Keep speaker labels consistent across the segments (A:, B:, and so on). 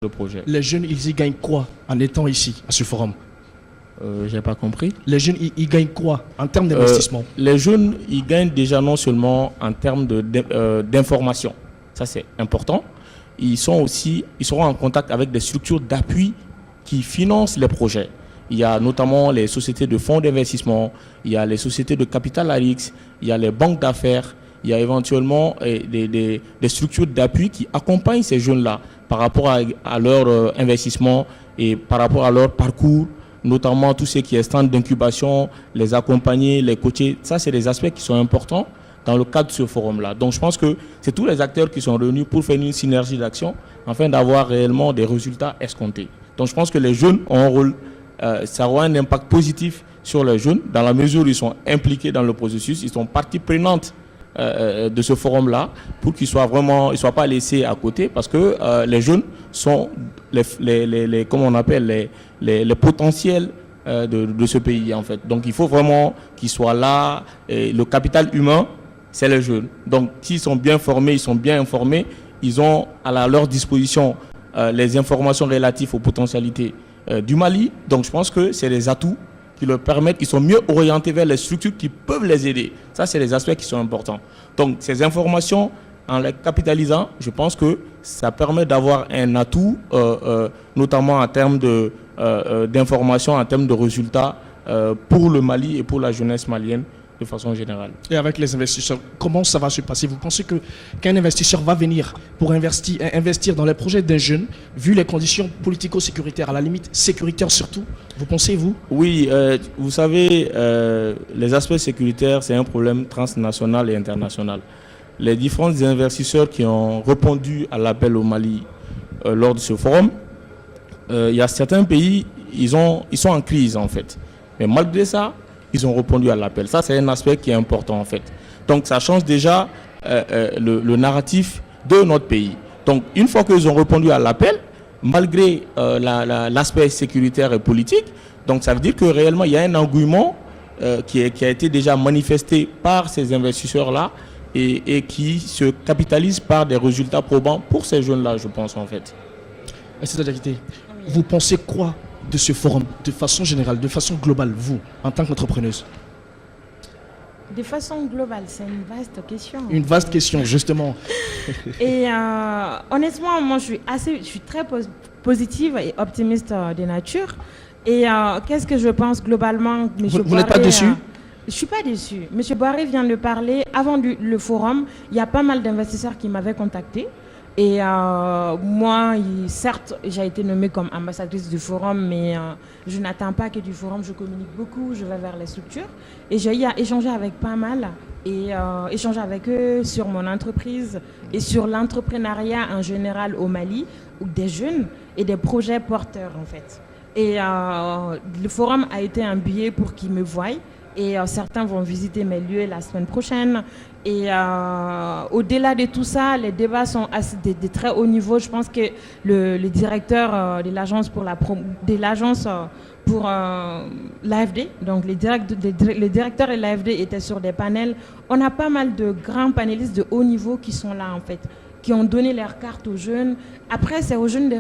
A: le projet.
B: Les jeunes, ils y gagnent quoi en étant ici, à ce forum?
A: J'ai pas compris.
B: Les jeunes, ils gagnent quoi en termes d'investissement?
A: Les jeunes, ils gagnent déjà non seulement en termes d'information. Ça, c'est important. Ils seront en contact avec des structures d'appui qui financent les projets. Il y a notamment les sociétés de fonds d'investissement, il y a les sociétés de capital à risque, il y a les banques d'affaires, il y a éventuellement des structures d'appui qui accompagnent ces jeunes-là par rapport à leur investissement et par rapport à leur parcours, notamment tout ce qui est stand d'incubation, les accompagner, les coacher. Ça, c'est des aspects qui sont importants dans le cadre de ce forum-là. Donc, je pense que c'est tous les acteurs qui sont réunis pour faire une synergie d'action afin d'avoir réellement des résultats escomptés. Donc, je pense que les jeunes ont un rôle, ça aura un impact positif sur les jeunes dans la mesure où ils sont impliqués dans le processus, ils sont partie prenante de ce forum-là pour qu'ils soient vraiment, ils soient pas laissés à côté parce que les jeunes sont comment on appelle les potentiels de ce pays en fait. Donc il faut vraiment qu'ils soient là. Et le capital humain, c'est les jeunes. Donc s'ils sont bien formés, ils sont bien informés, ils ont à leur disposition les informations relatives aux potentialités du Mali. Donc je pense que c'est des atouts qui leur permettent, ils sont mieux orientés vers les structures qui peuvent les aider. Ça, c'est les aspects qui sont importants. Donc, ces informations, en les capitalisant, je pense que ça permet d'avoir un atout, notamment en termes d'informations, en termes de résultats pour le Mali et pour la jeunesse malienne de façon générale.
B: Et avec les investisseurs, comment ça va se passer? Vous pensez qu'un investisseur va venir pour investir dans les projets d'un jeune, vu les conditions politico-sécuritaires, à la limite sécuritaires surtout? Vous pensez, vous?
A: Oui, vous savez, les aspects sécuritaires, c'est un problème transnational et international. Les différents investisseurs qui ont répondu à l'appel au Mali lors de ce forum, il y a certains pays, ils sont en crise en fait. Mais malgré ça, ils ont répondu à l'appel. Ça, c'est un aspect qui est important en fait. Donc, ça change déjà le narratif de notre pays. Donc, une fois qu'ils ont répondu à l'appel, malgré l'aspect sécuritaire et politique, donc ça veut dire que réellement, il y a un engouement qui a été déjà manifesté par ces investisseurs-là et qui se capitalise par des résultats probants pour ces jeunes-là, je pense en fait.
B: Vous pensez quoi de ce forum, de façon générale, de façon globale, vous, en tant qu'entrepreneuse?
C: De façon globale, c'est une vaste question.
B: Une vaste question, justement.
C: Et honnêtement, moi, je suis très positive et optimiste de nature. Et qu'est-ce que je pense globalement?
B: Vous n'êtes pas déçu?
C: Je ne suis pas déçu. M. Boiré vient de parler. Avant le forum, il y a pas mal d'investisseurs qui m'avaient contacté. Et moi, certes, j'ai été nommée comme ambassadrice du forum, mais je n'attends pas que du forum, je communique beaucoup, je vais vers les structures. Et j'ai eu à échanger avec pas mal, et échanger avec eux sur mon entreprise et sur l'entrepreneuriat en général au Mali, ou des jeunes et des projets porteurs en fait. Et le forum a été un billet pour qu'ils me voient. Et certains vont visiter mes lieux la semaine prochaine. Et au-delà de tout ça, les débats sont de très haut niveau. Je pense que le directeur de l'agence pour l'AFD, donc le directeur de l'AFD était sur des panels. On a pas mal de grands panélistes de haut niveau qui sont là en fait, qui ont donné leur carte aux jeunes. Après, c'est aux jeunes de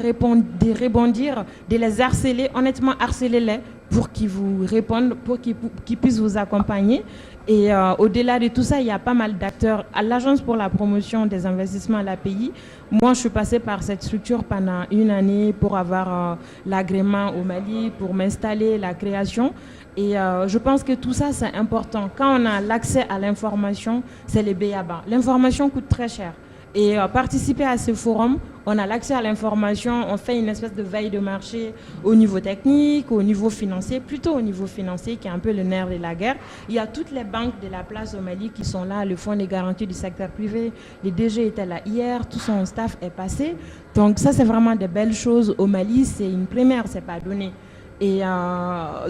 C: rebondir, de les harceler. Honnêtement, harcelez-les pour qu'ils vous répondent, pour qu'ils puissent vous accompagner. Et au-delà de tout ça, il y a pas mal d'acteurs. À l'Agence pour la promotion des investissements à l'API, moi, je suis passée par cette structure pendant une année pour avoir l'agrément au Mali, pour m'installer, la création. Et je pense que tout ça, c'est important. Quand on a l'accès à l'information, c'est les b.a.-ba. L'information coûte très cher. Et participer à ce forum, on a l'accès à l'information, on fait une espèce de veille de marché au niveau technique, au niveau financier, plutôt au niveau financier qui est un peu le nerf de la guerre. Il y a toutes les banques de la place au Mali qui sont là, le fonds des garanties du secteur privé, le DG était là hier, tout son staff est passé. Donc ça, c'est vraiment des belles choses au Mali, c'est une première, c'est pas donné. Et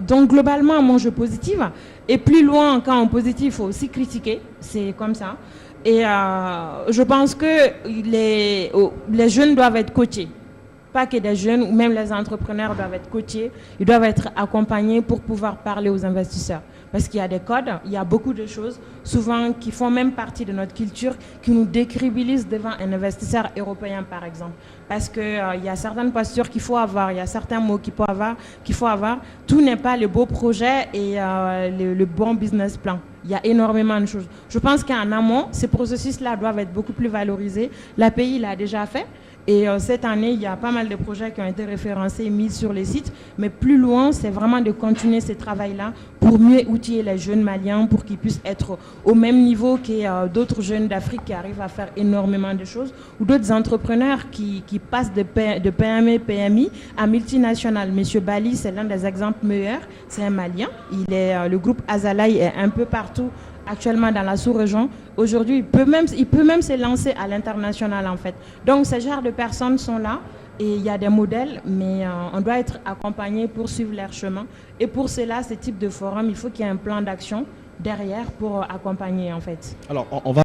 C: donc globalement, moi je suis positive. Et plus loin, quand on est positif, il faut aussi critiquer, c'est comme ça. Et je pense que les jeunes doivent être coachés. Pas que des jeunes ou même les entrepreneurs doivent être coachés, ils doivent être accompagnés pour pouvoir parler aux investisseurs. Parce qu'il y a des codes, il y a beaucoup de choses, souvent qui font même partie de notre culture, qui nous décrédibilisent devant un investisseur européen, par exemple. Parce qu'il y a certaines postures qu'il faut avoir, il y a certains mots qu'il faut avoir. Tout n'est pas le beau projet et le bon business plan. Il y a énormément de choses. Je pense qu'en amont, ces processus-là doivent être beaucoup plus valorisés. L'API l'a déjà fait. Et cette année, il y a pas mal de projets qui ont été référencés et mis sur les sites. Mais plus loin, c'est vraiment de continuer ce travail-là pour mieux outiller les jeunes Maliens pour qu'ils puissent être au même niveau que d'autres jeunes d'Afrique qui arrivent à faire énormément de choses ou d'autres entrepreneurs qui passent de PME, PMI à multinationales. Monsieur Bali, c'est l'un des exemples meilleurs. C'est un Malien. Le groupe Azalaï est un peu partout actuellement dans la sous-région. Aujourd'hui, il peut même se lancer à l'international en fait. Donc, ce genre de personnes sont là et il y a des modèles, mais on doit être accompagné pour suivre leur chemin. Et pour cela, ce type de forum, il faut qu'il y ait un plan d'action derrière pour accompagner en fait.
B: Alors, on va